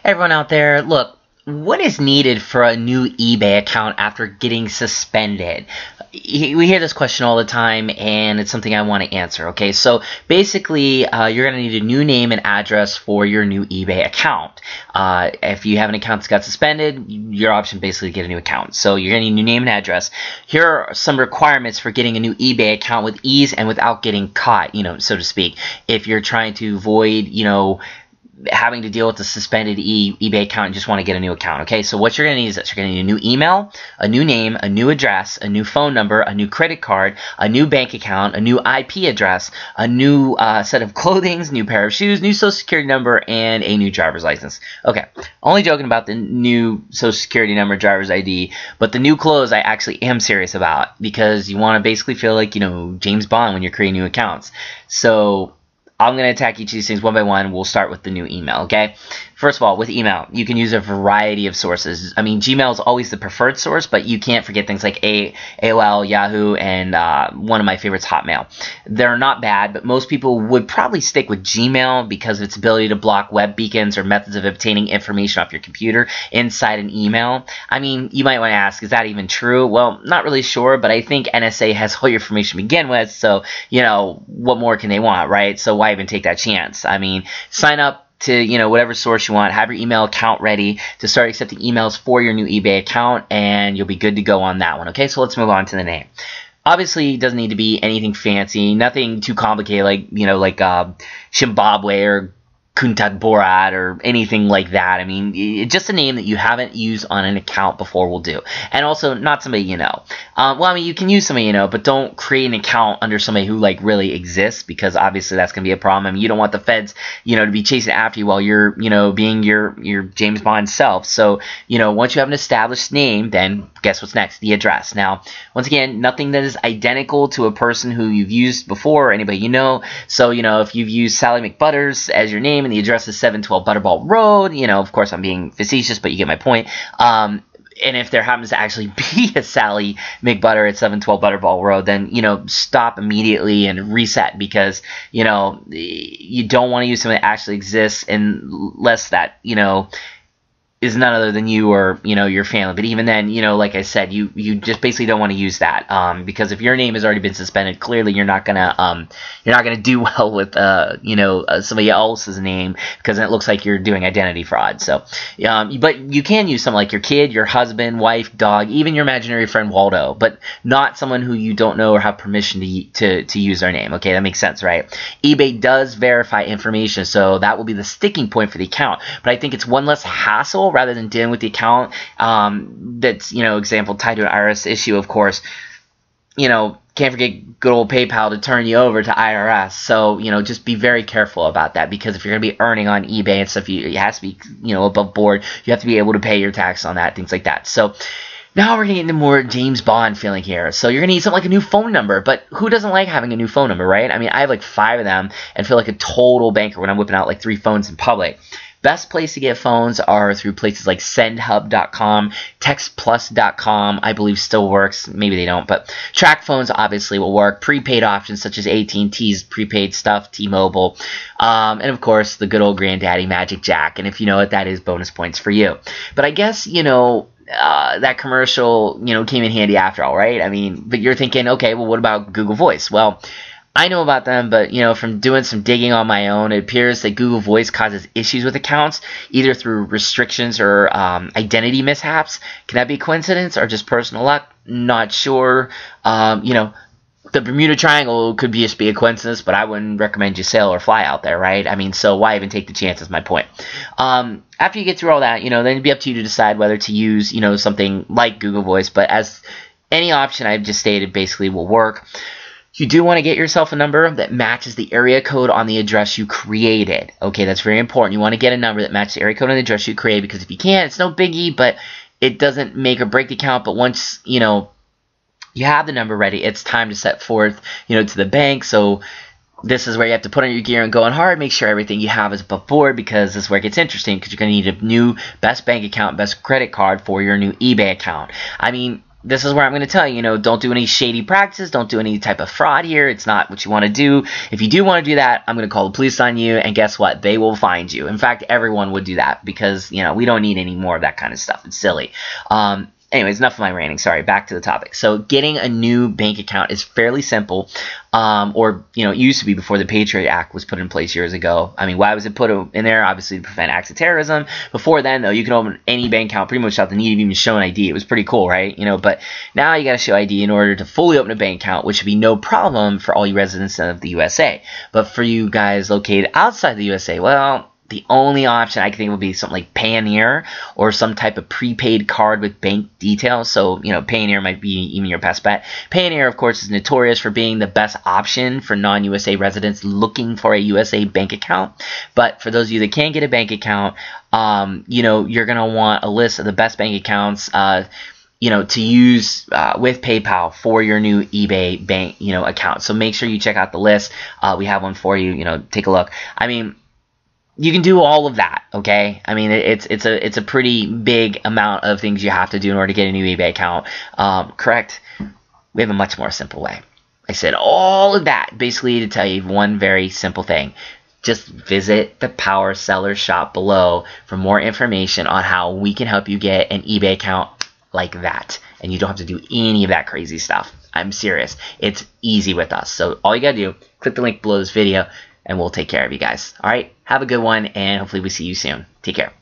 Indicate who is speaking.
Speaker 1: Everyone out there, look, what is needed for a new eBay account after getting suspended? We hear this question all the time, and it's something I want to answer, okay? So basically, you're going to need a new name and address for your new eBay account. If you have an account that's got suspended, your option basically to get a new account. So you're going to need a new name and address. Here are some requirements for getting a new eBay account with ease and without getting caught, so to speak. If you're trying to avoid, having to deal with the suspended eBay account and just want to get a new account, okay? So what you're going to need is this. You're going to need a new email, a new name, a new address, a new phone number, a new credit card, a new bank account, a new IP address, a new set of clothing, new pair of shoes, new social security number, and a new driver's license. Okay, only joking about the new social security number, driver's ID, but the new clothes I actually am serious about because you want to basically feel like, James Bond when you're creating new accounts. So I'm going to attack each of these things one by one. We'll start with the new email, okay? First of all, with email, you can use a variety of sources. I mean, Gmail is always the preferred source, but you can't forget things like AOL, Yahoo, and one of my favorites, Hotmail. They're not bad, but most people would probably stick with Gmail because of its ability to block web beacons or methods of obtaining information off your computer inside an email. I mean, you might want to ask, is that even true? Well, not really sure, but I think NSA has all your information to begin with, so, what more can they want, right? So why even take that chance? I mean, sign up to whatever source you want, have your email account ready to start accepting emails for your new eBay account, and you'll be good to go on that one. Okay, so let's move on to the name. Obviously, it doesn't need to be anything fancy, nothing too complicated like Zimbabwe or Kuntat Borat or anything like that. I mean, just a name that you haven't used on an account before will do. And also, not somebody you know. You can use somebody you know, but don't create an account under somebody who, really exists, because obviously that's going to be a problem. I mean, you don't want the feds, to be chasing after you while you're, being your James Bond self. So, once you have an established name, then guess what's next? The address. Now, once again, nothing that is identical to a person who you've used before or anybody you know. So, if you've used Sally McButters as your name and the address is 712 Butterball Road, of course I'm being facetious, but you get my point. And if there happens to actually be a Sally McButter at 712 Butterball Road, then, stop immediately and reset, because, you don't want to use something that actually exists unless that, is none other than you or, your family. But even then, like I said, you just basically don't want to use that, because if your name has already been suspended, clearly you're not gonna do well with, somebody else's name, because then it looks like you're doing identity fraud. So, but you can use something like your kid, your husband, wife, dog, even your imaginary friend Waldo, but not someone who you don't know or have permission to use their name. Okay, that makes sense, right? eBay does verify information, so that will be the sticking point for the account. But I think it's one less hassle rather than dealing with the account that's, example, tied to an IRS issue, of course. Can't forget good old PayPal to turn you over to IRS. So, just be very careful about that, because if you're going to be earning on eBay and stuff, it has to be, above board. You have to be able to pay your tax on that, things like that. So now we're going to get into more James Bond feeling here. So you're going to need something like a new phone number, but who doesn't like having a new phone number, right? I mean, I have 5 of them and feel like a total banker when I'm whipping out 3 phones in public. Best place to get phones are through places like sendhub.com, textplus.com, I believe still works. Maybe they don't, but track phones obviously will work. Prepaid options such as AT&T's prepaid stuff, T-Mobile, and of course the good old granddaddy Magic Jack. And if you know what that is, bonus points for you. But I guess, that commercial, came in handy after all, right? I mean, but you're thinking, okay, well, what about Google Voice? Well, I know about them, but, from doing some digging on my own, it appears that Google Voice causes issues with accounts, either through restrictions or identity mishaps. Can that be coincidence or just personal luck? Not sure. The Bermuda Triangle could just be a coincidence, but I wouldn't recommend you sail or fly out there, right? I mean, so why even take the chance is my point. After you get through all that, then it'd be up to you to decide whether to use, something like Google Voice, but as any option I've just stated basically will work. You do want to get yourself a number that matches the area code on the address you created. Okay, that's very important. You want to get a number that matches the area code on the address you created, because if you can't, it's no biggie, but it doesn't make or break the account. But once, you have the number ready, it's time to set forth, to the bank. So this is where you have to put on your gear and going hard, make sure everything you have is above board, because this is where it gets interesting, because you're going to need a new best bank account, best credit card for your new eBay account. I mean, this is where I'm going to tell you, don't do any shady practices. Don't do any type of fraud here. It's not what you want to do. If you do want to do that, I'm going to call the police on you, and guess what? They will find you. In fact, everyone would do that because, we don't need any more of that kind of stuff. It's silly. Anyways, enough of my ranting. Sorry, back to the topic. So getting a new bank account is fairly simple, or, it used to be before the Patriot Act was put in place years ago. I mean, why was it put in there? Obviously to prevent acts of terrorism. Before then, though, you can open any bank account pretty much without the need of even showing ID. It was pretty cool, right? But now you got to show ID in order to fully open a bank account, which should be no problem for all you residents of the USA. But for you guys located outside the USA, well, the only option I can think would be something like Payoneer or some type of prepaid card with bank details. So, Payoneer might be even your best bet. Payoneer, of course, is notorious for being the best option for non-USA residents looking for a USA bank account. But for those of you that can't get a bank account, you're going to want a list of the best bank accounts to use with PayPal for your new eBay bank, account. So make sure you check out the list. We have one for you. Take a look. I mean, you can do all of that, okay? I mean, it's a pretty big amount of things you have to do in order to get a new eBay account. Correct? We have a much more simple way. I said all of that basically to tell you one very simple thing. Just visit the Power Seller shop below for more information on how we can help you get an eBay account like that. And you don't have to do any of that crazy stuff. I'm serious. It's easy with us. So all you gotta do, click the link below this video, and we'll take care of you guys. All right? Have a good one, and hopefully we see you soon. Take care.